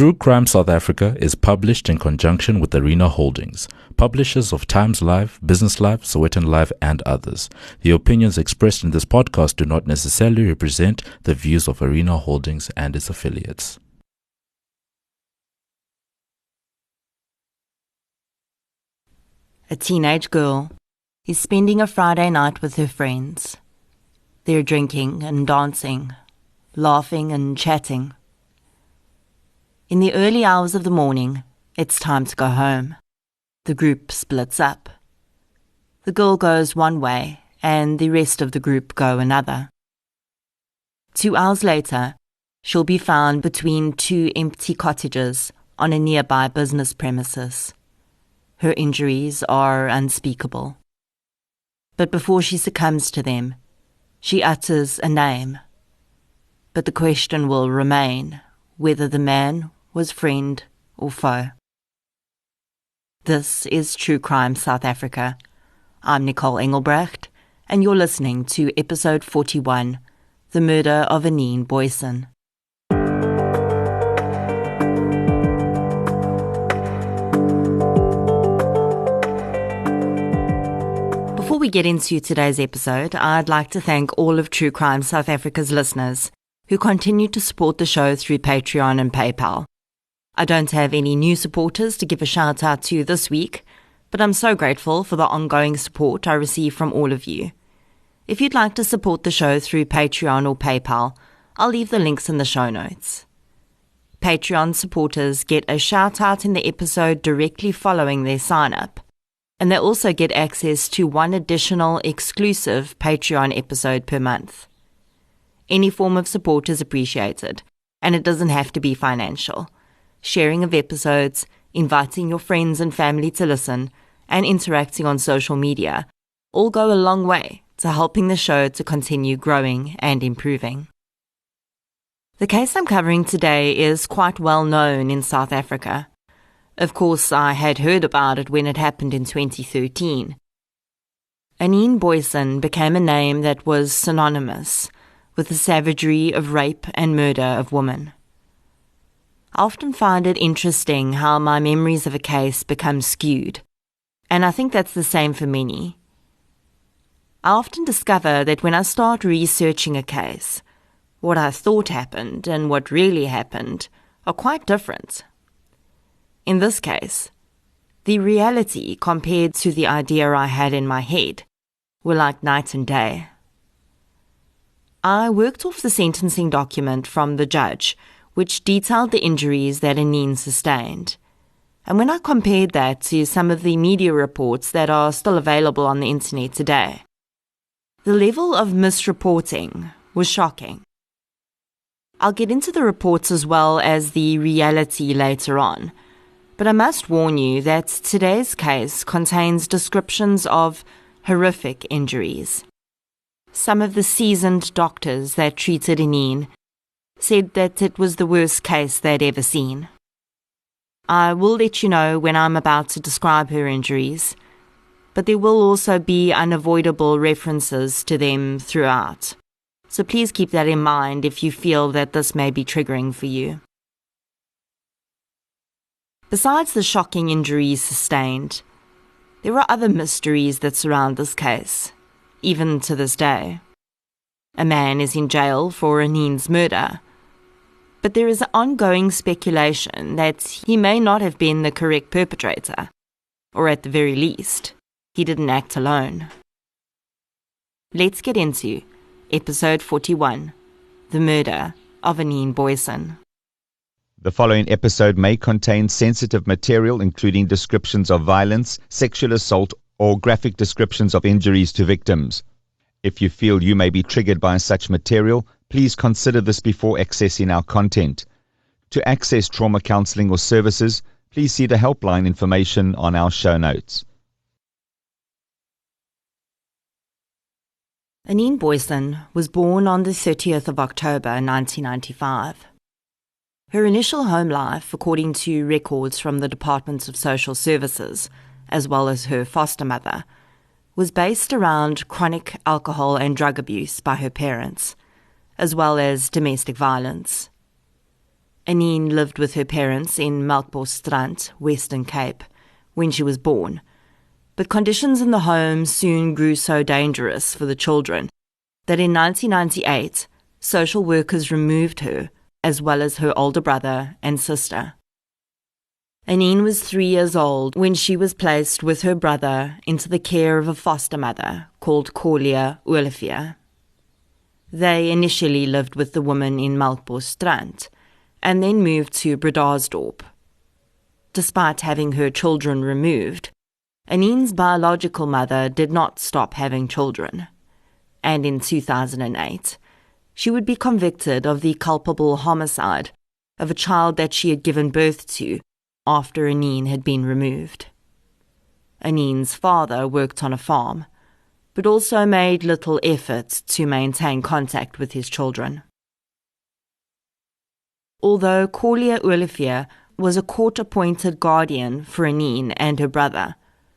True Crime South Africa is published in conjunction with Arena Holdings, publishers of Times Live, Business Live, Sowetan Live, and others. The opinions expressed in this podcast do not necessarily represent the views of Arena Holdings and its affiliates. A teenage girl is spending a Friday night with her friends. They're drinking and dancing, laughing and chatting. In the early hours of the morning, it's time to go home. The group splits up. The girl goes one way and the rest of the group go another. 2 hours later, she'll be found between 2 empty cottages on a nearby business premises. Her injuries are unspeakable. But before she succumbs to them, she utters a name. But the question will remain whether the man was friend or foe. This is True Crime South Africa. I'm Nicole Engelbrecht, and you're listening to episode 41, The Murder of Anene Booysen. Before we get into today's episode, I'd like to thank all of True Crime South Africa's listeners who continue to support the show through Patreon and PayPal. I don't have any new supporters to give a shout out to this week, but I'm so grateful for the ongoing support I receive from all of you. If you'd like to support the show through Patreon or PayPal, I'll leave the links in the show notes. Patreon supporters get a shout out in the episode directly following their sign up, and they also get access to one additional exclusive Patreon episode per month. Any form of support is appreciated, and it doesn't have to be financial. Sharing of episodes, inviting your friends and family to listen, and interacting on social media all go a long way to helping the show to continue growing and improving. The case I'm covering today is quite well known in South Africa. Of course, I had heard about it when it happened in 2013. Anene Booysen became a name that was synonymous with the savagery of rape and murder of women. I often find it interesting how my memories of a case become skewed, and I think that's the same for many. I often discover that when I start researching a case, what I thought happened and what really happened are quite different. In this case, the reality compared to the idea I had in my head were like night and day. I worked off the sentencing document from the judge, which detailed the injuries that Anene sustained. And when I compared that to some of the media reports that are still available on the internet today, the level of misreporting was shocking. I'll get into the reports as well as the reality later on, but I must warn you that today's case contains descriptions of horrific injuries. Some of the seasoned doctors that treated Anene said that it was the worst case they'd ever seen. I will let you know when I'm about to describe her injuries, but there will also be unavoidable references to them throughout. So please keep that in mind if you feel that this may be triggering for you. Besides the shocking injuries sustained, there are other mysteries that surround this case, even to this day. A man is in jail for Anene's murder, but there is ongoing speculation that he may not have been the correct perpetrator, or at the very least, he didn't act alone. Let's get into episode 41, The Murder of Anene Booysen. The following episode may contain sensitive material including descriptions of violence, sexual assault, or graphic descriptions of injuries to victims. If you feel you may be triggered by such material, please consider this before accessing our content. To access trauma counseling or services, please see the helpline information on our show notes. Anene Booysen was born on the 30th of October 1995. Her initial home life, according to records from the Department of Social Services, as well as her foster mother, was based around chronic alcohol and drug abuse by her parents, as well as domestic violence. Anene lived with her parents in Melkbosstrand, Western Cape, when she was born. But conditions in the home soon grew so dangerous for the children that in 1998, social workers removed her, as well as her older brother and sister. Anene was 3 years old when she was placed with her brother into the care of a foster mother called Corlia Olivia. They initially lived with the woman in Melkbosstrand and then moved to Bredasdorp. Despite having her children removed, Anene's biological mother did not stop having children, and in 2008, she would be convicted of the culpable homicide of a child that she had given birth to after Anene had been removed. Anene's father worked on a farm, but also made little effort to maintain contact with his children. Although Corlia Olivia was a court-appointed guardian for Anene and her brother,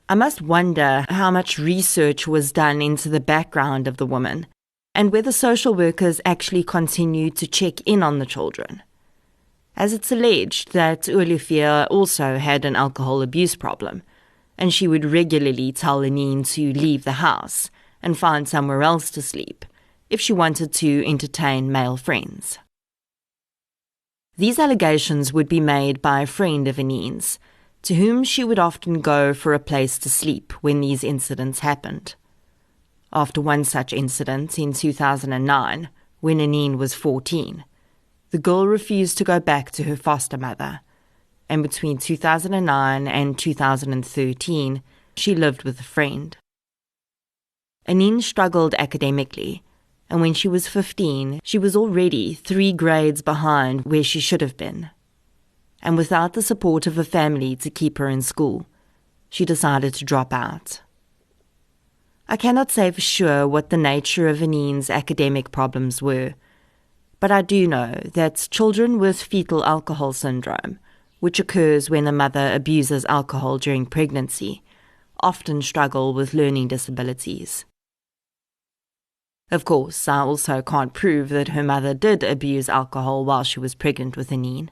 I must wonder how much research was done into the background of the woman and whether social workers actually continued to check in on the children, as it's alleged that Olivia also had an alcohol abuse problem, and she would regularly tell Anene to leave the house and find somewhere else to sleep if she wanted to entertain male friends. These allegations would be made by a friend of Anene's, to whom she would often go for a place to sleep when these incidents happened. After one such incident in 2009, when Anene was 14, the girl refused to go back to her foster mother, and between 2009 and 2013, she lived with a friend. Anene struggled academically, and when she was 15, she was already 3 grades behind where she should have been. And without the support of a family to keep her in school, she decided to drop out. I cannot say for sure what the nature of Anene's academic problems were, but I do know that children with fetal alcohol syndrome, which occurs when a mother abuses alcohol during pregnancy, often struggle with learning disabilities. Of course, I also can't prove that her mother did abuse alcohol while she was pregnant with Anene,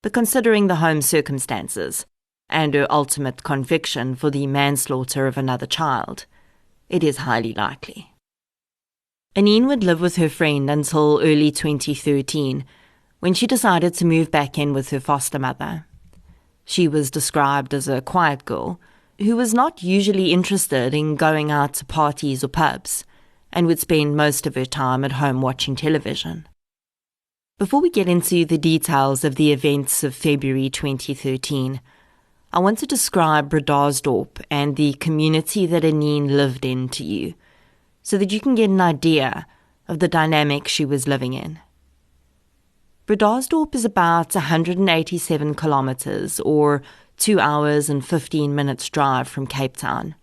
but considering the home circumstances and her ultimate conviction for the manslaughter of another child, it is highly likely. Anene would live with her friend until early 2013, when she decided to move back in with her foster mother. She was described as a quiet girl who was not usually interested in going out to parties or pubs, and would spend most of her time at home watching television. Before we get into the details of the events of February 2013, I want to describe Bredasdorp and the community that Anene lived in to you, so that you can get an idea of the dynamic she was living in. Bredasdorp is about 187 kilometers, or 2 hours and 15 minutes drive from Cape Town.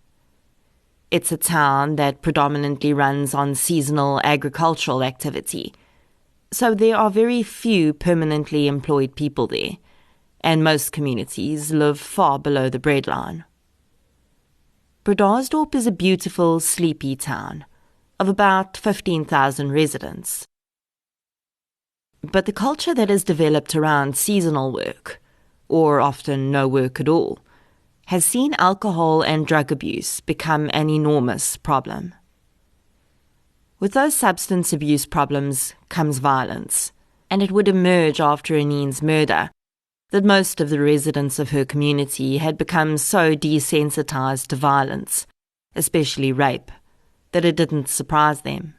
It's a town that predominantly runs on seasonal agricultural activity, so there are very few permanently employed people there, and most communities live far below the breadline. Bredasdorp is a beautiful, sleepy town of about 15,000 residents. But the culture that has developed around seasonal work, or often no work at all, has seen alcohol and drug abuse become an enormous problem. With those substance abuse problems comes violence, and it would emerge after Anene's murder that most of the residents of her community had become so desensitized to violence, especially rape, that it didn't surprise them.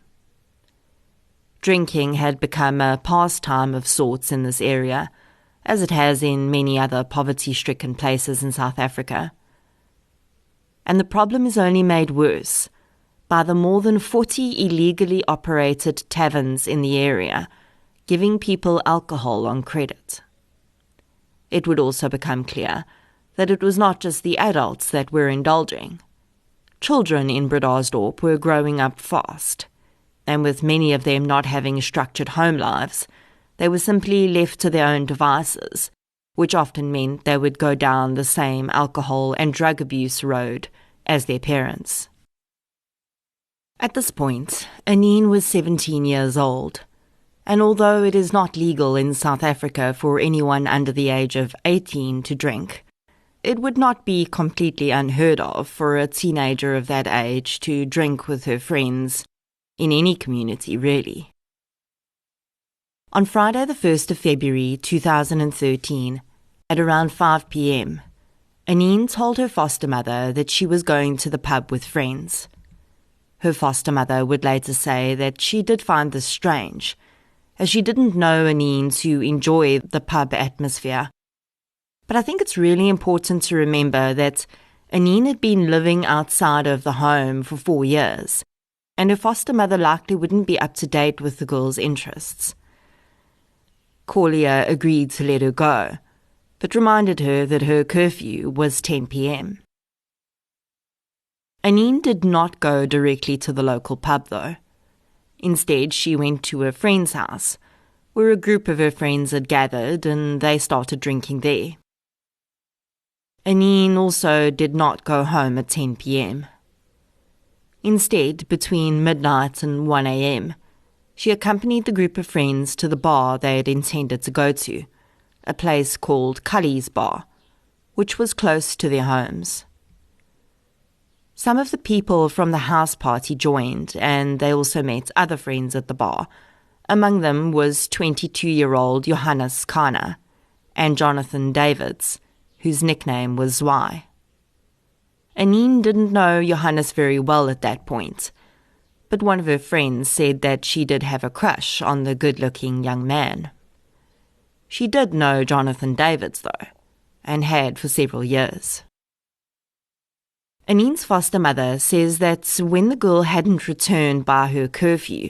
Drinking had become a pastime of sorts in this area, as it has in many other poverty-stricken places in South Africa. And the problem is only made worse by the more than 40 illegally operated taverns in the area, giving people alcohol on credit. It would also become clear that it was not just the adults that were indulging. Children in Bredasdorp were growing up fast, and with many of them not having structured home lives, they were simply left to their own devices, which often meant they would go down the same alcohol and drug abuse road as their parents. At this point, Anene was 17 years old, And although it is not legal in South Africa for anyone under the age of 18 to drink, it would not be completely unheard of for a teenager of that age to drink with her friends in any community, really. On Friday the 1st of February 2013, at around 5 p.m, Anene told her foster mother that she was going to the pub with friends. Her foster mother would later say that she did find this strange, as she didn't know Anene to enjoy the pub atmosphere. But I think it's really important to remember that Anene had been living outside of the home for 4 years, and her foster mother likely wouldn't be up to date with the girl's interests. Corlia agreed to let her go, but reminded her that her curfew was 10 p.m. Anene did not go directly to the local pub, though. Instead, she went to a friend's house, where a group of her friends had gathered and they started drinking there. Anene also did not go home at 10 p.m. Instead, between midnight and 1 a.m, she accompanied the group of friends to the bar they had intended to go to, a place called Cully's Bar, which was close to their homes. Some of the people from the house party joined, and they also met other friends at the bar. Among them was 22-year-old Johannes Kana and Jonathan Davids, whose nickname was Zwei. Anene didn't know Johannes very well at that point, but one of her friends said that she did have a crush on the good-looking young man. She did know Jonathan Davids, though, and had for several years. Anene's foster mother says that when the girl hadn't returned by her curfew,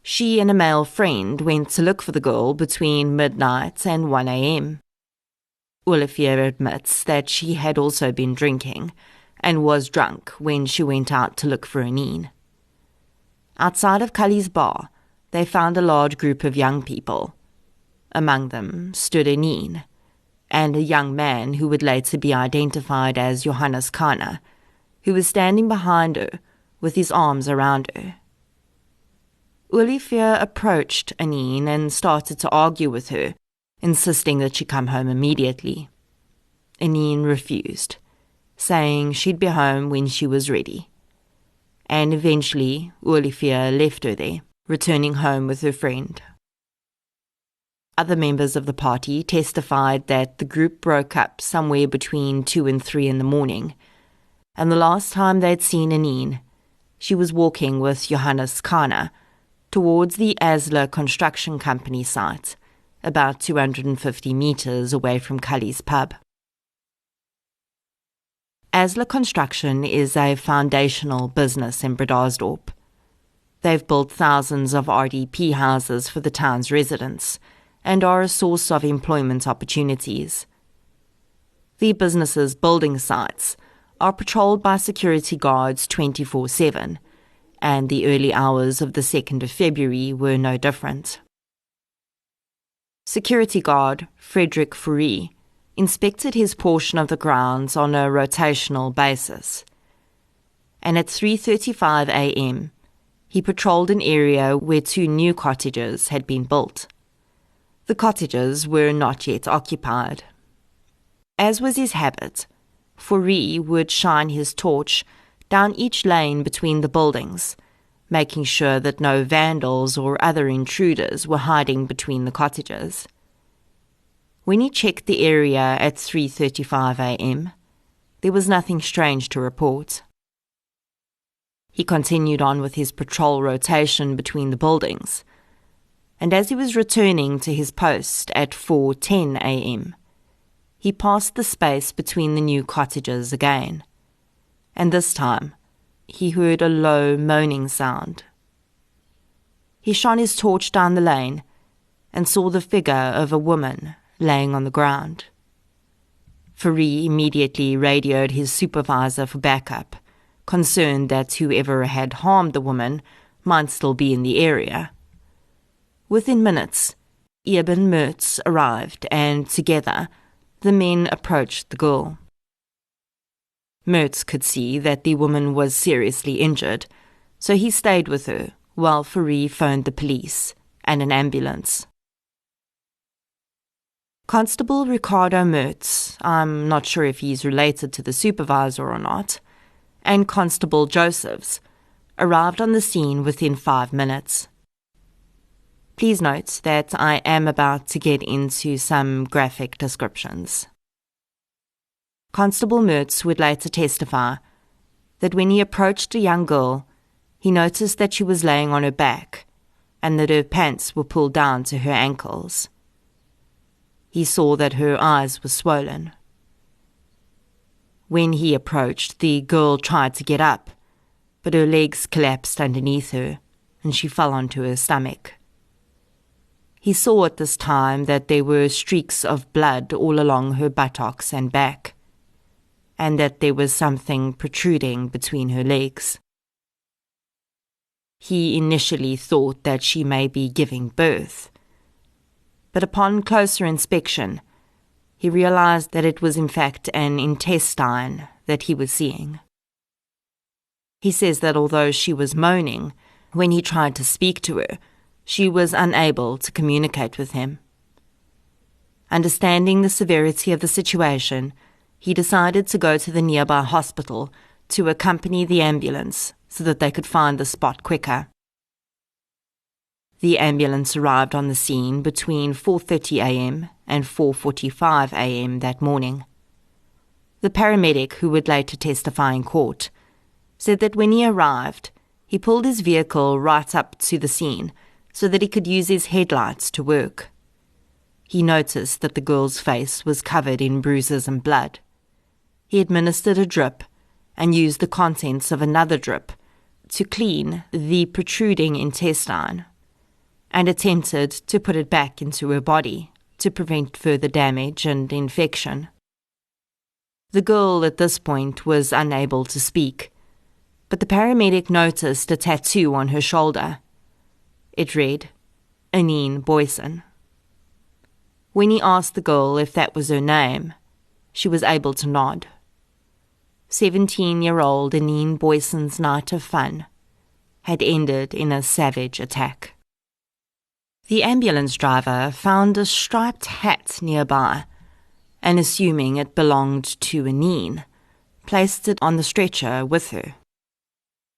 she and a male friend went to look for the girl between midnight and 1 a.m. Olivia admits that she had also been drinking and was drunk when she went out to look for Anene. Outside of Cully's bar, they found a large group of young people. Among them stood Anene and a young man who would later be identified as Johannes Kana, who was standing behind her with his arms around her. Olivia approached Anene and started to argue with her, insisting that she come home immediately. Anene refused, saying she'd be home when she was ready. And eventually, Olivia left her there, returning home with her friend. Other members of the party testified that the group broke up somewhere between 2 and 3 in the morning, and the last time they'd seen Anene, she was walking with Johannes Kana towards the Asla Construction Company site, about 250 metres away from Cully's pub. Asla Construction is a foundational business in Bredasdorp. They've built thousands of RDP houses for the town's residents and are a source of employment opportunities. The business's building sites are patrolled by security guards 24/7, and the early hours of the 2nd of February were no different. Security guard Frederick Fourie inspected his portion of the grounds on a rotational basis, and at 3:35 a.m. he patrolled an area where 2 new cottages had been built. The cottages were not yet occupied. As was his habit, Fourie would shine his torch down each lane between the buildings, making sure that no vandals or other intruders were hiding between the cottages. When he checked the area at 3:35 a.m, there was nothing strange to report. He continued on with his patrol rotation between the buildings, and as he was returning to his post at 4:10 a.m, he passed the space between the new cottages again, and this time he heard a low moaning sound. He shone his torch down the lane and saw the figure of a woman laying on the ground. Fourie immediately radioed his supervisor for backup, concerned that whoever had harmed the woman might still be in the area. Within minutes, Eben Mertz arrived, and together the men approached the girl. Mertz could see that the woman was seriously injured, so he stayed with her while Fourie phoned the police and an ambulance. Constable Ricardo Mertz, I'm not sure if he's related to the supervisor or not, and Constable Josephs arrived on the scene within 5 minutes. Please note that I am about to get into some graphic descriptions. Constable Mertz would later testify that when he approached a young girl, he noticed that she was laying on her back and that her pants were pulled down to her ankles. He saw that her eyes were swollen. When he approached, the girl tried to get up, but her legs collapsed underneath her and she fell onto her stomach. He saw at this time that there were streaks of blood all along her buttocks and back, and that there was something protruding between her legs. He initially thought that she may be giving birth, but upon closer inspection, he realized that it was in fact an intestine that he was seeing. He says that although she was moaning, when he tried to speak to her, she was unable to communicate with him. Understanding the severity of the situation, he decided to go to the nearby hospital to accompany the ambulance so that they could find the spot quicker. The ambulance arrived on the scene between 4:30 a.m. and 4:45 a.m. that morning. The paramedic, who would later testify in court, said that when he arrived, he pulled his vehicle right up to the scene so that he could use his headlights to work. He noticed that the girl's face was covered in bruises and blood. He administered a drip and used the contents of another drip to clean the protruding intestine and attempted to put it back into her body to prevent further damage and infection. The girl at this point was unable to speak, but the paramedic noticed a tattoo on her shoulder. It read, Anene Booysen. When he asked the girl if that was her name, she was able to nod. 17-year-old Anene Booysen's night of fun had ended in a savage attack. The ambulance driver found a striped hat nearby and, assuming it belonged to Anene, placed it on the stretcher with her.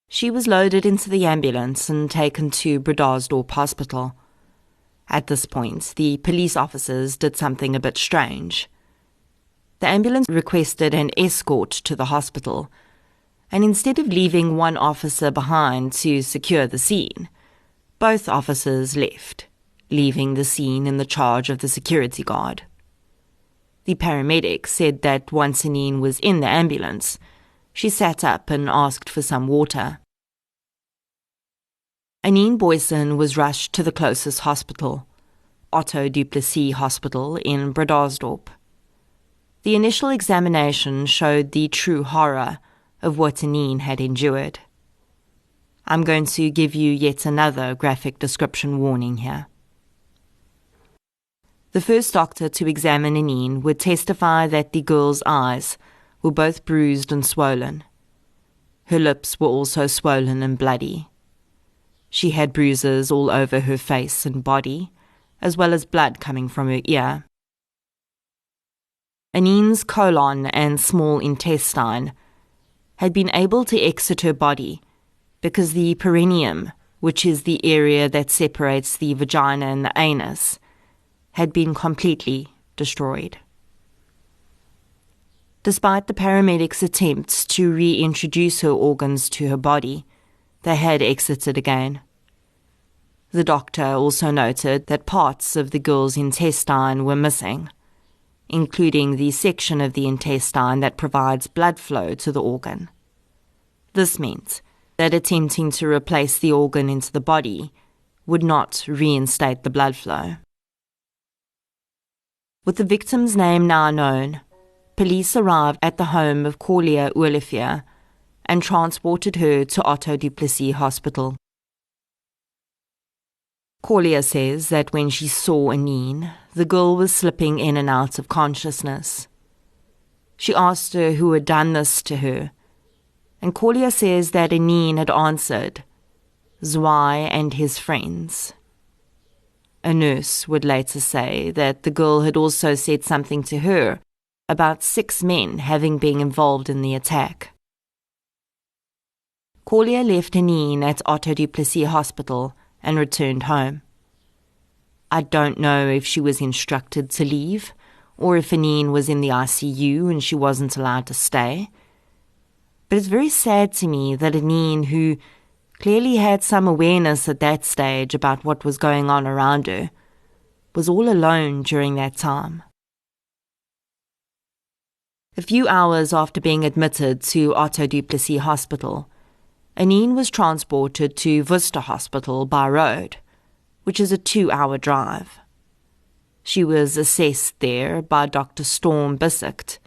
She was loaded into the ambulance and taken to Bredasdorp Hospital. At this point, the police officers did something a bit strange. The ambulance requested an escort to the hospital, and instead of leaving one officer behind to secure the scene, both officers left, leaving the scene in the charge of the security guard. The paramedic said that once Anene was in the ambulance, she sat up and asked for some water. Anene Booysen was rushed to the closest hospital, Otto du Plessis Hospital in Bredasdorp. The initial examination showed the true horror of what Anene had endured. I'm going to give you yet another graphic description warning here. The first doctor to examine Anene would testify that the girl's eyes were both bruised and swollen. Her lips were also swollen and bloody. She had bruises all over her face and body, as well as blood coming from her ear. Anene's colon and small intestine had been able to exit her body because the perineum, which is the area that separates the vagina and the anus, had been completely destroyed. Despite the paramedics' attempts to reintroduce her organs to her body, they had exited again. The doctor also noted that parts of the girl's intestine were missing, including the section of the intestine that provides blood flow to the organ. This meant that attempting to replace the organ into the body would not reinstate the blood flow. With the victim's name now known, police arrived at the home of Corlia Olivier and transported her to Otto du Plessis Hospital. Corlia says that when she saw Anene, the girl was slipping in and out of consciousness. She asked her who had done this to her, and Corlia says that Anene had answered, Zwei and his friends. A nurse would later say that the girl had also said something to her about 6 men having been involved in the attack. Corlia left Anene at Otto du Plessis Hospital and returned home. I don't know if she was instructed to leave, or if Anene was in the ICU and she wasn't allowed to stay. But it's very sad to me that Anene, who clearly had some awareness at that stage about what was going on around her, was all alone during that time. A few hours after being admitted to Otto du Plessis Hospital, Anene was transported to Worcester Hospital by road, which is a 2-hour drive. She was assessed there by Dr. Storm Bissect,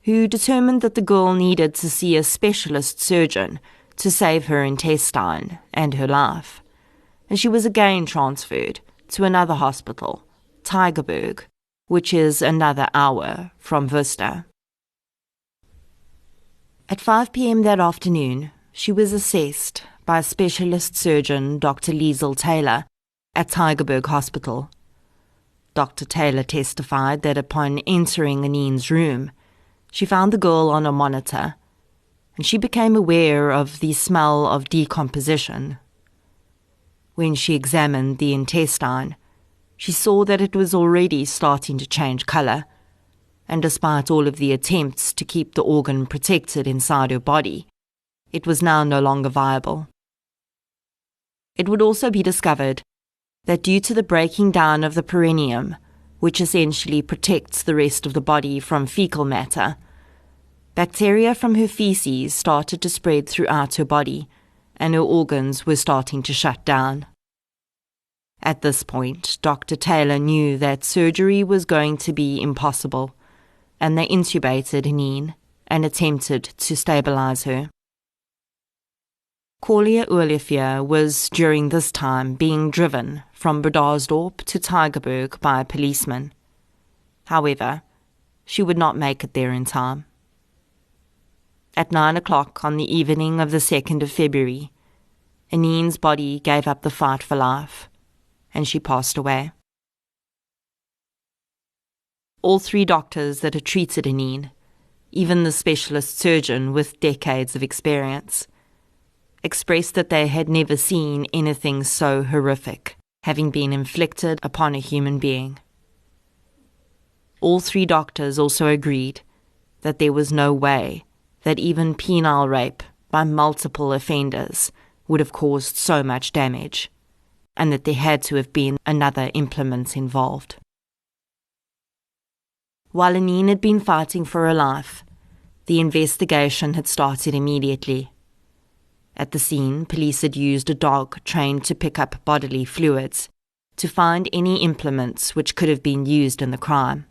who determined that the girl needed to see a specialist surgeon to save her intestine and her life, and she was again transferred to another hospital, Tygerberg, which is another hour from Worcester. At 5 p.m. that afternoon, she was assessed by specialist surgeon Dr. Liesl Taylor at Tygerberg Hospital. Dr. Taylor testified that upon entering Anene's room, she found the girl on a monitor, and she became aware of the smell of decomposition. When she examined the intestine, she saw that it was already starting to change colour, and despite all of the attempts to keep the organ protected inside her body, it was now no longer viable. It would also be discovered that due to the breaking down of the perineum, which essentially protects the rest of the body from fecal matter, bacteria from her feces started to spread throughout her body, and her organs were starting to shut down. At this point, Dr. Taylor knew that surgery was going to be impossible, and they intubated Anene and attempted to stabilize her. Corlia Olivier was during this time being driven from Bredasdorp to Tygerberg by a policeman. However, she would not make it there in time. At 9 o'clock on the evening of the 2nd of February, Anene's body gave up the fight for life, and she passed away. All 3 doctors that had treated Anene, even the specialist surgeon with decades of experience, expressed that they had never seen anything so horrific having been inflicted upon a human being. All 3 doctors also agreed that there was no way that even penile rape by multiple offenders would have caused so much damage, and that there had to have been another implement involved. While Anene had been fighting for her life, the investigation had started immediately. At the scene, police had used a dog trained to pick up bodily fluids to find any implements which could have been used in the crime.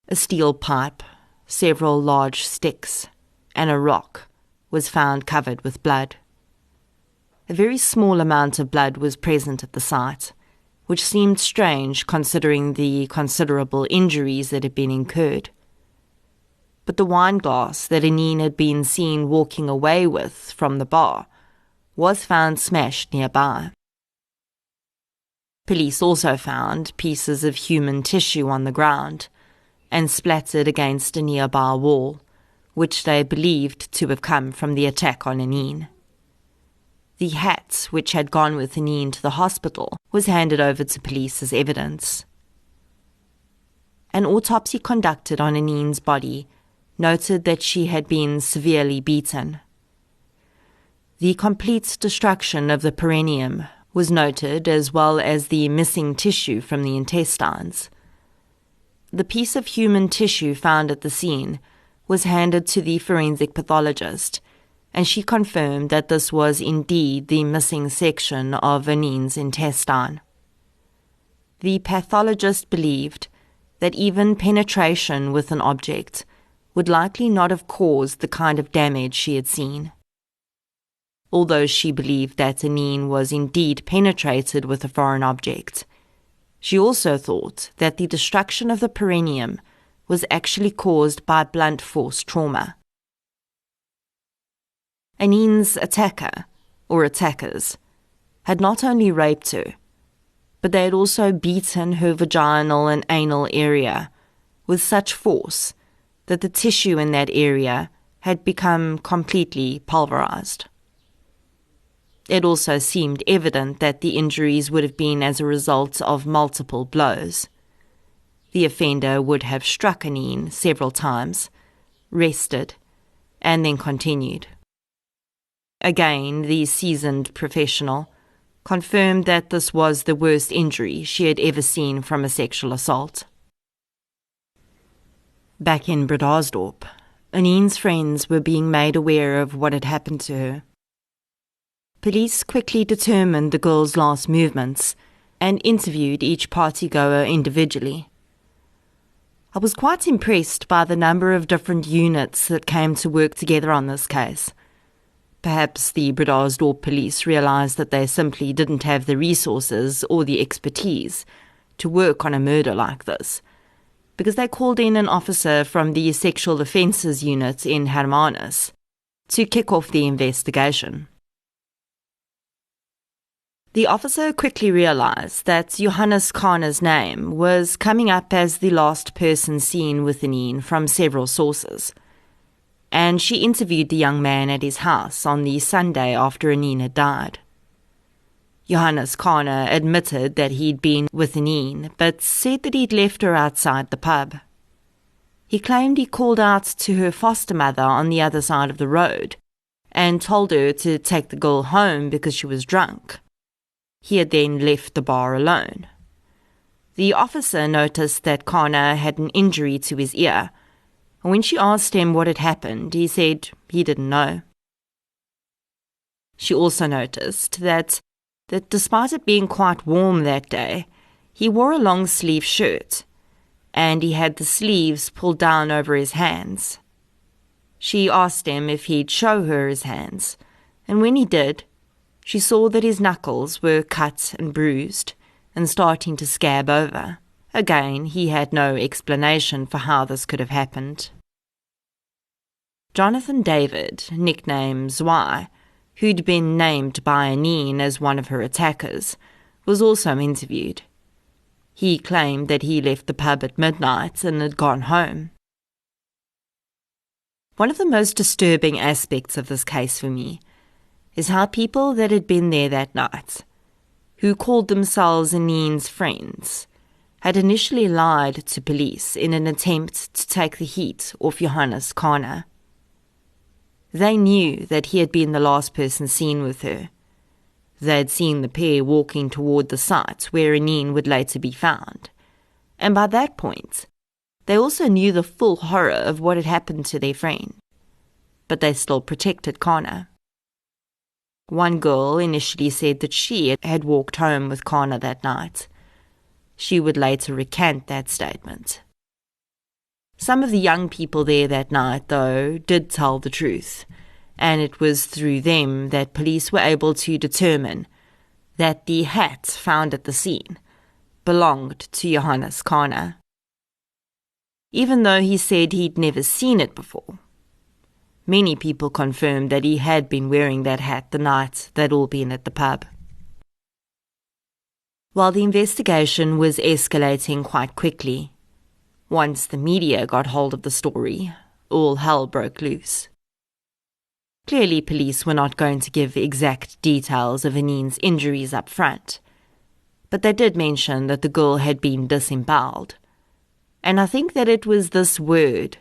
A steel pipe, several large sticks, and a rock was found covered with blood. A very small amount of blood was present at the site, which seemed strange considering the considerable injuries that had been incurred. But the wine glass that Anene had been seen walking away with from the bar was found smashed nearby. Police also found pieces of human tissue on the ground and splattered against a nearby wall, which they believed to have come from the attack on Anene. The hat which had gone with Anene to the hospital was handed over to police as evidence. An autopsy conducted on Anene's body noted that she had been severely beaten. The complete destruction of the perineum was noted, as well as the missing tissue from the intestines. The piece of human tissue found at the scene was handed to the forensic pathologist, and she confirmed that this was indeed the missing section of Anene's intestine. The pathologist believed that even penetration with an object would likely not have caused the kind of damage she had seen. Although she believed that Anene was indeed penetrated with a foreign object, she also thought that the destruction of the perineum was actually caused by blunt force trauma. Anene's attacker, or attackers, had not only raped her, but they had also beaten her vaginal and anal area with such force that the tissue in that area had become completely pulverized. It also seemed evident that the injuries would have been as a result of multiple blows. The offender would have struck Anene several times, rested, and then continued. Again, the seasoned professional confirmed that this was the worst injury she had ever seen from a sexual assault. Back in Bredasdorp, Anene's friends were being made aware of what had happened to her. Police quickly determined the girl's last movements and interviewed each partygoer individually. I was quite impressed by the number of different units that came to work together on this case. Perhaps the Bredasdorp police realised that they simply didn't have the resources or the expertise to work on a murder like this, because they called in an officer from the Sexual Offences Unit in Hermanus to kick off the investigation. The officer quickly realised that Johannes Kahne's name was coming up as the last person seen with Anene from several sources, and she interviewed the young man at his house on the Sunday after Anene had died. Johannes Kahne admitted that he'd been with Anene, but said that he'd left her outside the pub. He claimed he called out to her foster mother on the other side of the road and told her to take the girl home because she was drunk. He had then left the bar alone. The officer noticed that Kahne had an injury to his ear, and when she asked him what had happened, he said he didn't know. She also noticed that despite it being quite warm that day, he wore a long-sleeve shirt, and he had the sleeves pulled down over his hands. She asked him if he'd show her his hands, and when he did, she saw that his knuckles were cut and bruised and starting to scab over. Again, he had no explanation for how this could have happened. Jonathan David, nicknamed Zwei, who'd been named by Anene as one of her attackers, was also interviewed. He claimed that he left the pub at midnight and had gone home. One of the most disturbing aspects of this case for me is how people that had been there that night, who called themselves Anene's friends, had initially lied to police in an attempt to take the heat off Johannes Kahne. They knew that he had been the last person seen with her. They had seen the pair walking toward the site where Anene would later be found, and by that point, they also knew the full horror of what had happened to their friend, but they still protected Kahne. One girl initially said that she had walked home with Kahne that night. She would later recant that statement. Some of the young people there that night, though, did tell the truth, and it was through them that police were able to determine that the hat found at the scene belonged to Johannes Kahne. Even though he said he'd never seen it before, many people confirmed that he had been wearing that hat the night they'd all been at the pub. While the investigation was escalating quite quickly, once the media got hold of the story, all hell broke loose. Clearly, police were not going to give exact details of Anene's injuries up front, but they did mention that the girl had been disemboweled, and I think that it was this word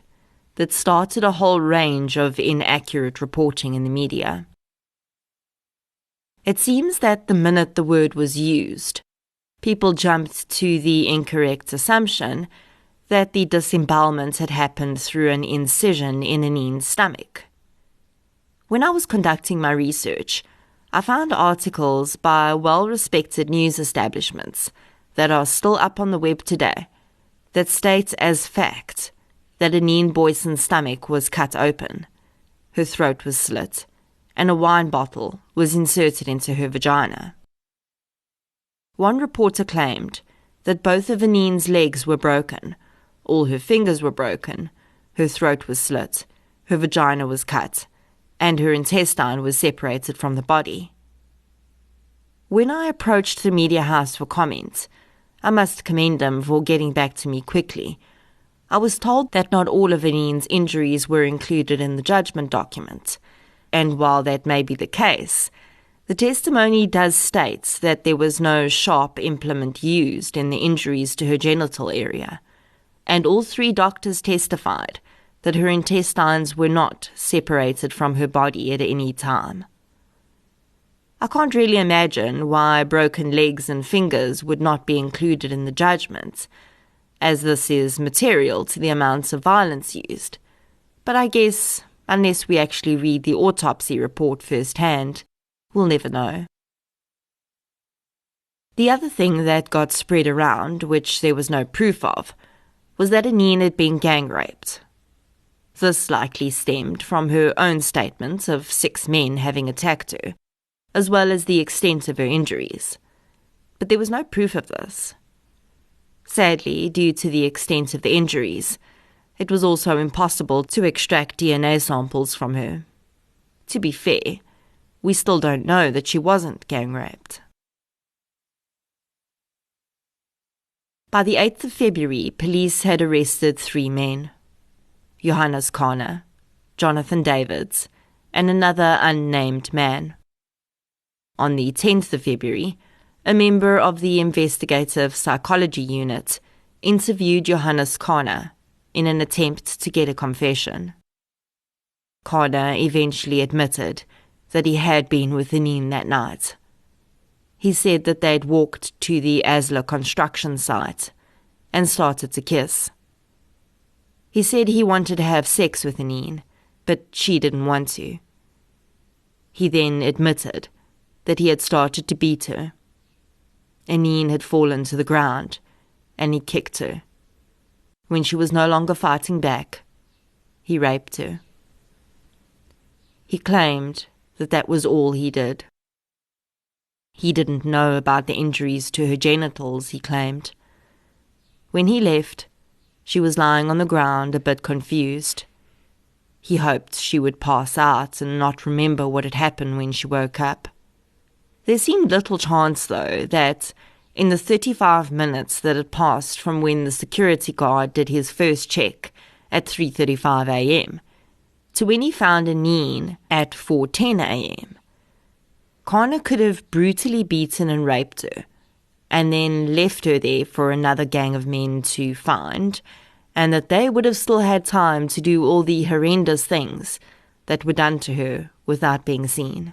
that started a whole range of inaccurate reporting in the media. It seems that the minute the word was used, people jumped to the incorrect assumption that the disembowelment had happened through an incision in Anene's stomach. When I was conducting my research, I found articles by well-respected news establishments that are still up on the web today that state as fact that Anene Booysen's stomach was cut open, her throat was slit, and a wine bottle was inserted into her vagina. One reporter claimed that both of Anene's legs were broken, all her fingers were broken, her throat was slit, her vagina was cut, and her intestine was separated from the body. When I approached the media house for comment, I must commend them for getting back to me quickly. I was told that not all of Anene's injuries were included in the judgment document, and while that may be the case, the testimony does state that there was no sharp implement used in the injuries to her genital area, and all 3 doctors testified that her intestines were not separated from her body at any time. I can't really imagine why broken legs and fingers would not be included in the judgment, as this is material to the amounts of violence used. But I guess, unless we actually read the autopsy report firsthand, we'll never know. The other thing that got spread around, which there was no proof of, was that Anene had been gang raped. This likely stemmed from her own statements of 6 men having attacked her, as well as the extent of her injuries. But there was no proof of this. Sadly, due to the extent of the injuries, it was also impossible to extract DNA samples from her. To be fair, we still don't know that she wasn't gang raped. By the 8th of February, police had arrested 3 men: Johannes Karner, Jonathan Davids, and another unnamed man. On the 10th of February, a member of the investigative psychology unit interviewed Johannes Karner in an attempt to get a confession. Karner eventually admitted that he had been with Anene that night. He said that they'd walked to the Asla construction site and started to kiss. He said he wanted to have sex with Anene, but she didn't want to. He then admitted that he had started to beat her. Anene had fallen to the ground, and he kicked her. When she was no longer fighting back, he raped her. He claimed that that was all he did. He didn't know about the injuries to her genitals, he claimed. When he left, she was lying on the ground a bit confused. He hoped she would pass out and not remember what had happened when she woke up. There seemed little chance, though, that in the 35 minutes that had passed from when the security guard did his first check at 3:35 a.m. to when he found Anene at 4:10 a.m., Karner could have brutally beaten and raped her, and then left her there for another gang of men to find, and that they would have still had time to do all the horrendous things that were done to her without being seen.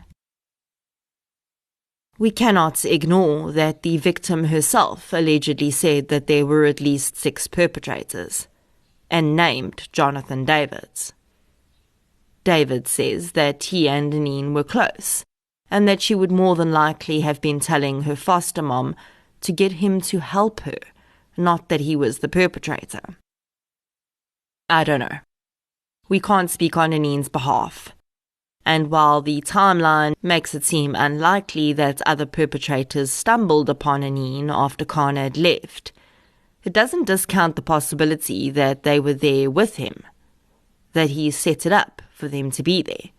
We cannot ignore that the victim herself allegedly said that there were at least 6 perpetrators, and named Jonathan Davids. David says that he and Anene were close, and that she would more than likely have been telling her foster mom to get him to help her, not that he was the perpetrator. I don't know. We can't speak on Anene's behalf. And while the timeline makes it seem unlikely that other perpetrators stumbled upon Anene after Karner had left, it doesn't discount the possibility that they were there with him, that he set it up for them to be there,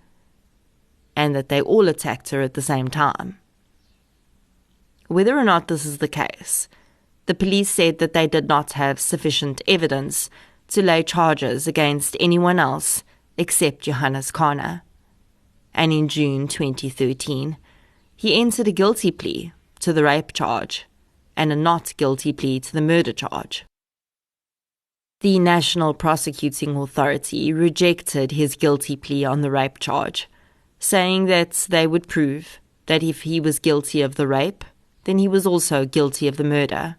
and that they all attacked her at the same time. Whether or not this is the case, the police said that they did not have sufficient evidence to lay charges against anyone else except Johannes Karner. And in June 2013, he entered a guilty plea to the rape charge and a not guilty plea to the murder charge. The National Prosecuting Authority rejected his guilty plea on the rape charge, saying that they would prove that if he was guilty of the rape, then he was also guilty of the murder.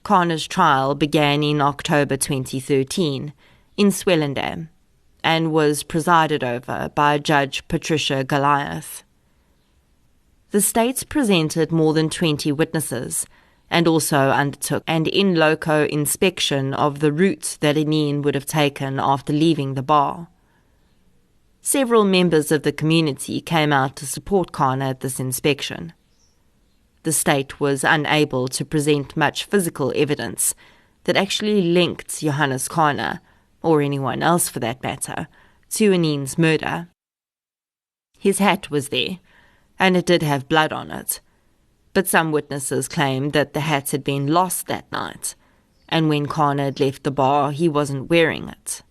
Karner's trial began in October 2013 in Swellendam, and was presided over by Judge Patricia Goliath. The state presented more than 20 witnesses and also undertook an in loco inspection of the route that Anene would have taken after leaving the bar. Several members of the community came out to support Karner at this inspection. The state was unable to present much physical evidence that actually linked Johannes Karner, or anyone else for that matter, to Anene's murder. His hat was there, and it did have blood on it. But some witnesses claimed that the hat had been lost that night, and when Connor had left the bar, he wasn't wearing it.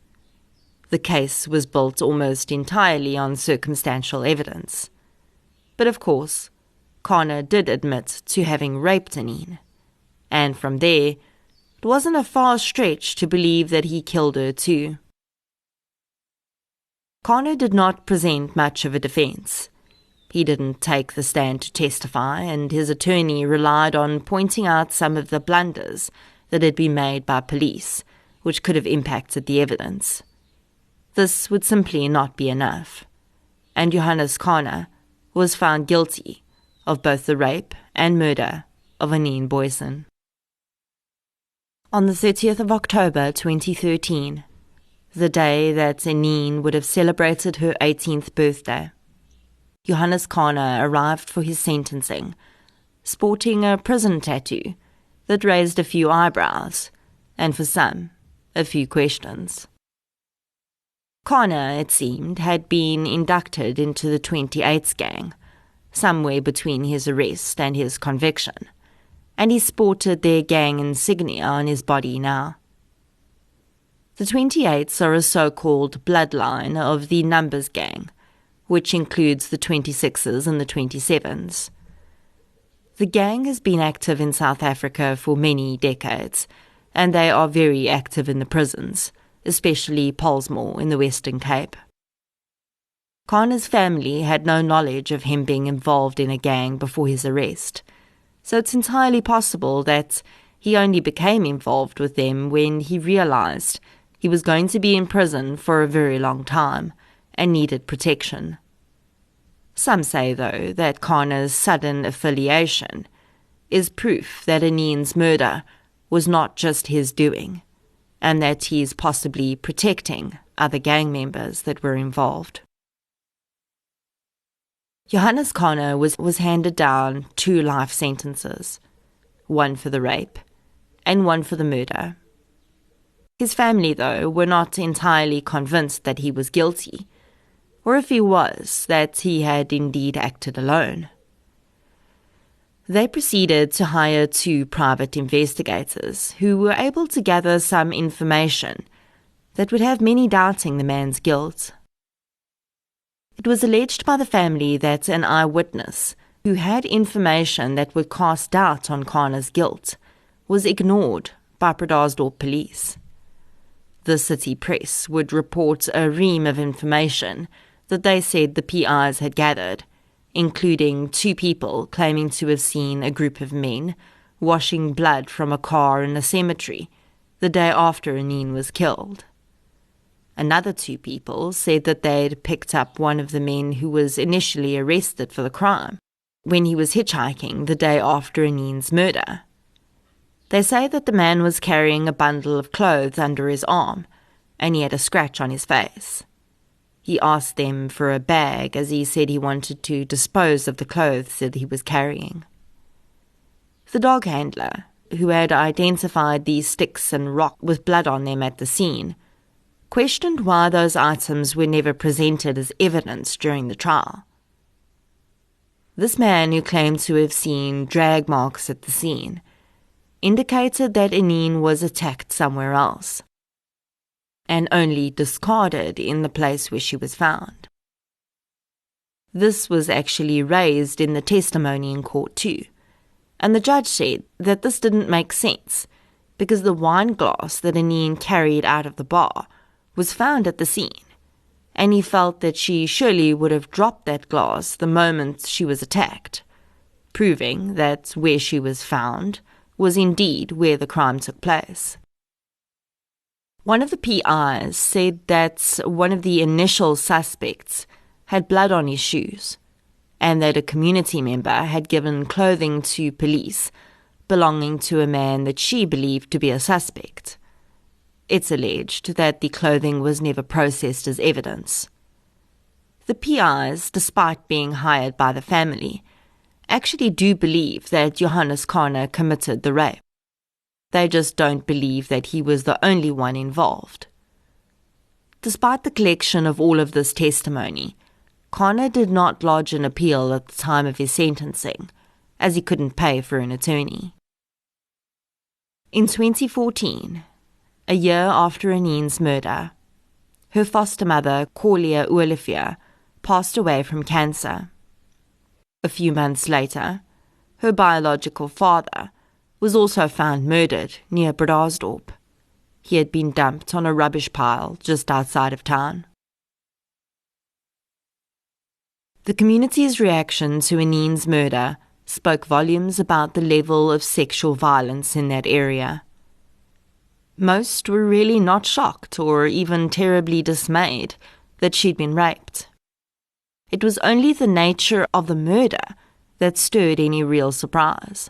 The case was built almost entirely on circumstantial evidence. But of course, Connor did admit to having raped Anene, and from there, it wasn't a far stretch to believe that he killed her too. Connor did not present much of a defense. He didn't take the stand to testify, and his attorney relied on pointing out some of the blunders that had been made by police, which could have impacted the evidence. This would simply not be enough, and Johannes Connor was found guilty of both the rape and murder of Anene Booysen. On the 30th of October 2013, the day that Anene would have celebrated her 18th birthday, Johannes Connor arrived for his sentencing, sporting a prison tattoo that raised a few eyebrows, and for some, a few questions. Connor, it seemed, had been inducted into the 28s gang, somewhere between his arrest and his conviction, and he sported their gang insignia on his body now. The 28s are a so-called bloodline of the Numbers gang, which includes the 26s and the 27s. The gang has been active in South Africa for many decades, and they are very active in the prisons, especially Pollsmoor in the Western Cape. Connor's family had no knowledge of him being involved in a gang before his arrest, so it's entirely possible that he only became involved with them when he realized he was going to be in prison for a very long time and needed protection. Some say, though, that Connor's sudden affiliation is proof that Anene's murder was not just his doing, and that he is possibly protecting other gang members that were involved. Johannes Connor was handed down 2 life sentences, one for the rape and one for the murder. His family, though, were not entirely convinced that he was guilty, or if he was, that he had indeed acted alone. They proceeded to hire 2 private investigators who were able to gather some information that would have many doubting the man's guilt. It was alleged by the family that an eyewitness who had information that would cast doubt on Connor's guilt was ignored by Bredasdorp police. The city press would report a ream of information that they said the PIs had gathered, including 2 people claiming to have seen a group of men washing blood from a car in a cemetery the day after Anene was killed. Another 2 people said that they had picked up one of the men who was initially arrested for the crime when he was hitchhiking the day after Anene's murder. They say that the man was carrying a bundle of clothes under his arm, and he had a scratch on his face. He asked them for a bag as he said he wanted to dispose of the clothes that he was carrying. The dog handler, who had identified these sticks and rock with blood on them at the scene, questioned why those items were never presented as evidence during the trial. This man, who claimed to have seen drag marks at the scene, indicated that Anene was attacked somewhere else, and only discarded in the place where she was found. This was actually raised in the testimony in court too, and the judge said that this didn't make sense because the wine glass that Anene carried out of the bar was found at the scene, and he felt that she surely would have dropped that glass the moment she was attacked, proving that where she was found was indeed where the crime took place. One of the PIs said that one of the initial suspects had blood on his shoes, and that a community member had given clothing to police belonging to a man that she believed to be a suspect. It's alleged that the clothing was never processed as evidence. The PIs, despite being hired by the family, actually do believe that Johannes Connor committed the rape. They just don't believe that he was the only one involved. Despite the collection of all of this testimony, Connor did not lodge an appeal at the time of his sentencing, as he couldn't pay for an attorney. In 2014, a year after Anene's murder, her foster mother, Corlia Olivia, passed away from cancer. A few months later, her biological father was also found murdered near Bredasdorp. He had been dumped on a rubbish pile just outside of town. The community's reaction to Anene's murder spoke volumes about the level of sexual violence in that area. Most were really not shocked or even terribly dismayed that she'd been raped. It was only the nature of the murder that stirred any real surprise.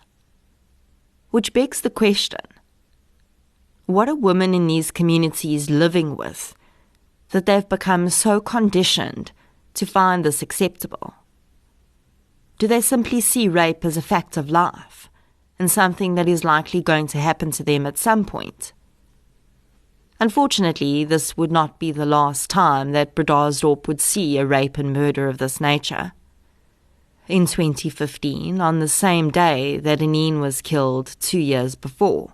Which begs the question, what are women in these communities living with that they've become so conditioned to find this acceptable? Do they simply see rape as a fact of life and something that is likely going to happen to them at some point? Unfortunately, this would not be the last time that Bredasdorp would see a rape and murder of this nature. In 2015, on the same day that Anene was killed 2 years before,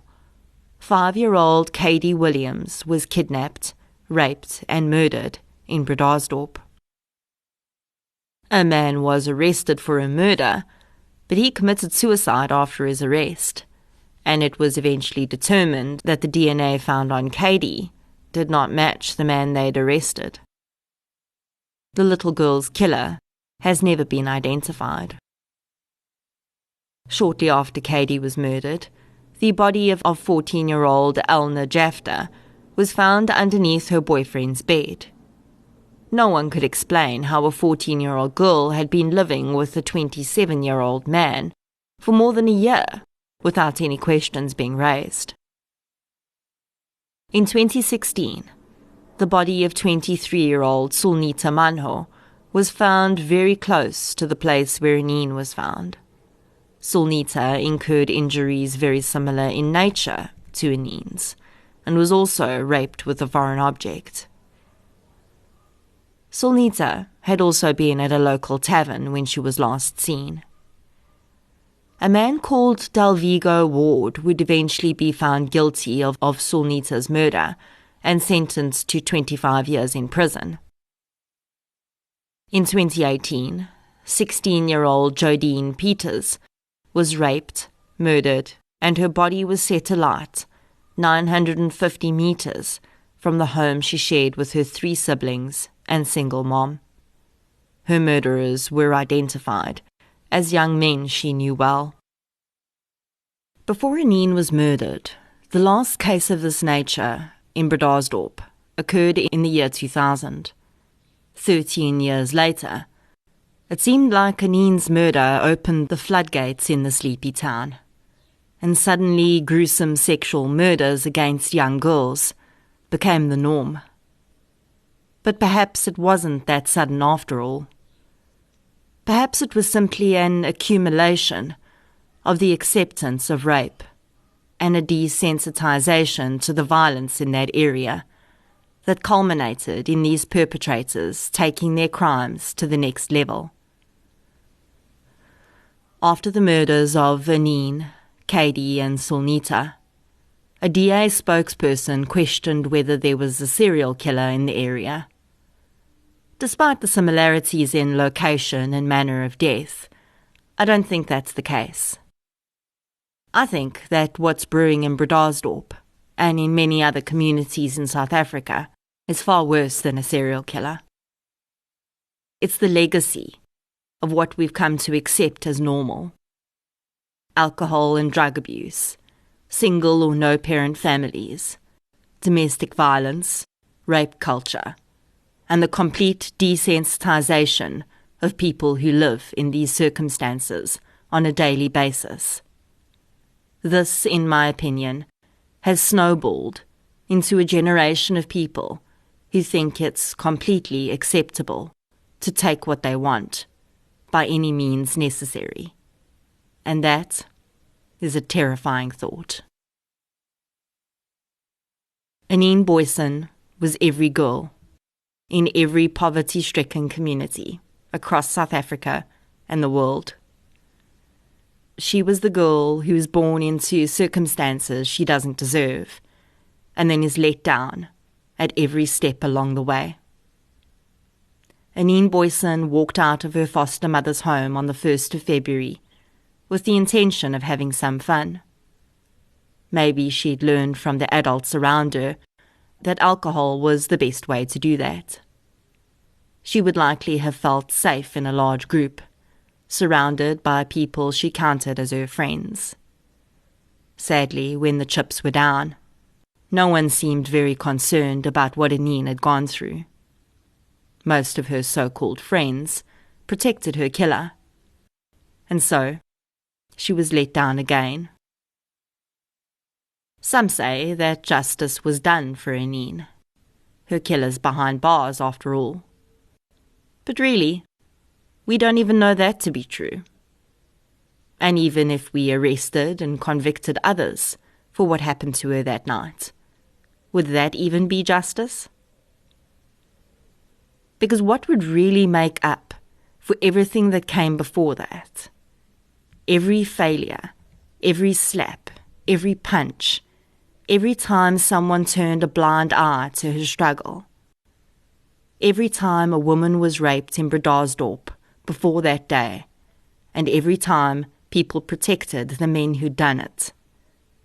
5-year-old Katie Williams was kidnapped, raped and murdered in Bredasdorp. A man was arrested for a murder, but he committed suicide after his arrest, and it was eventually determined that the DNA found on Katie did not match the man they'd arrested. The little girl's killer has never been identified. Shortly after Katie was murdered, the body of 14-year-old Elna Jafta was found underneath her boyfriend's bed. No one could explain how a 14-year-old girl had been living with a 27-year-old man for more than a year without any questions being raised. In 2016, the body of 23-year-old Sulnita Manho was found very close to the place where Anene was found. Sulnita incurred injuries very similar in nature to Anene's and was also raped with a foreign object. Sulnita had also been at a local tavern when she was last seen. A man called Dalvigo Ward would eventually be found guilty of Sulnita's murder and sentenced to 25 years in prison. In 2018, 16-year-old Jodine Peters was raped, murdered, and her body was set alight 950 meters from the home she shared with her 3 siblings and single mom. Her murderers were identified as young men she knew well. Before Anene was murdered, the last case of this nature in Bredasdorp occurred in the year 2000. 13 years later, it seemed like Anene's murder opened the floodgates in the sleepy town, and suddenly gruesome sexual murders against young girls became the norm. But perhaps it wasn't that sudden after all. Perhaps it was simply an accumulation of the acceptance of rape and a desensitization to the violence in that area that culminated in these perpetrators taking their crimes to the next level. After the murders of Anene, Katie and Sulnita, a DA spokesperson questioned whether there was a serial killer in the area. Despite the similarities in location and manner of death, I don't think that's the case. I think that what's brewing in Bredasdorp and in many other communities in South Africa is far worse than a serial killer. It's the legacy of what we've come to accept as normal. Alcohol and drug abuse, single or no-parent families, domestic violence, rape culture, and the complete desensitization of people who live in these circumstances on a daily basis. This, in my opinion, has snowballed into a generation of people who think it's completely acceptable to take what they want by any means necessary. And that is a terrifying thought. Anene Booysen was every girl in every poverty-stricken community across South Africa and the world. She was the girl who was born into circumstances she doesn't deserve, and then is let down at every step along the way. Anene Booysen walked out of her foster mother's home on the 1st of February with the intention of having some fun. Maybe she'd learned from the adults around her that alcohol was the best way to do that. She would likely have felt safe in a large group, surrounded by people she counted as her friends. Sadly, when the chips were down, no one seemed very concerned about what Anene had gone through. Most of her so-called friends protected her killer, and so she was let down again. Some say that justice was done for Anene. Her killer's behind bars, after all. But really, we don't even know that to be true. And even if we arrested and convicted others for what happened to her that night, would that even be justice? Because what would really make up for everything that came before that? Every failure, every slap, every punch, every time someone turned a blind eye to her struggle. Every time a woman was raped in Bredasdorp before that day, and every time people protected the men who'd done it,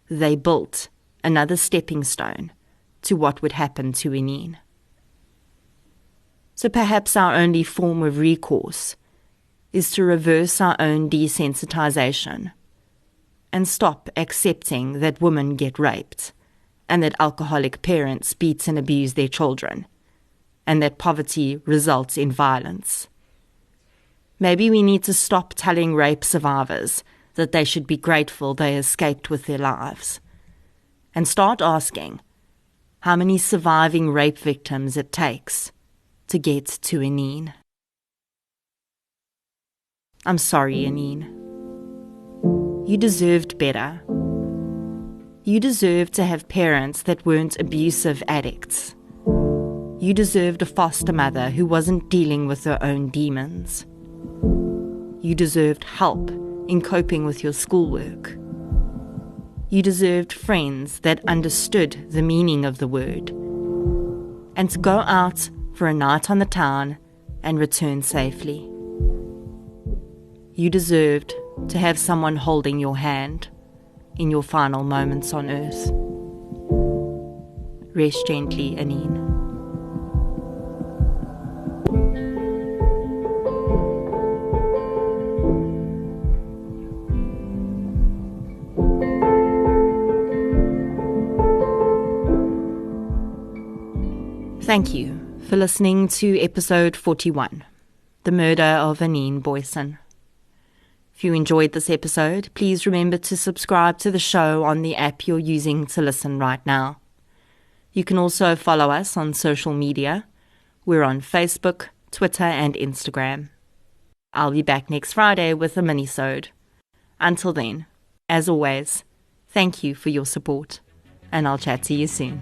they built another stepping stone to what would happen to Anene. So perhaps our only form of recourse is to reverse our own desensitization and stop accepting that women get raped and that alcoholic parents beat and abuse their children and that poverty results in violence. Maybe we need to stop telling rape survivors that they should be grateful they escaped with their lives and start asking how many surviving rape victims it takes to get to Anene. I'm sorry, Anene. You deserved better. You deserved to have parents that weren't abusive addicts. You deserved a foster mother who wasn't dealing with her own demons. You deserved help in coping with your schoolwork. You deserved friends that understood the meaning of the word, and to go out for a night on the town and return safely. You deserved to have someone holding your hand in your final moments on earth. Rest gently, Anene. Thank you for listening to episode 41, The Murder of Anene Booysen. If you enjoyed this episode, please remember to subscribe to the show on the app you're using to listen right now. You can also follow us on social media. We're on Facebook, Twitter, and Instagram. I'll be back next Friday with a mini-sode. Until then, as always, thank you for your support, and I'll chat to you soon.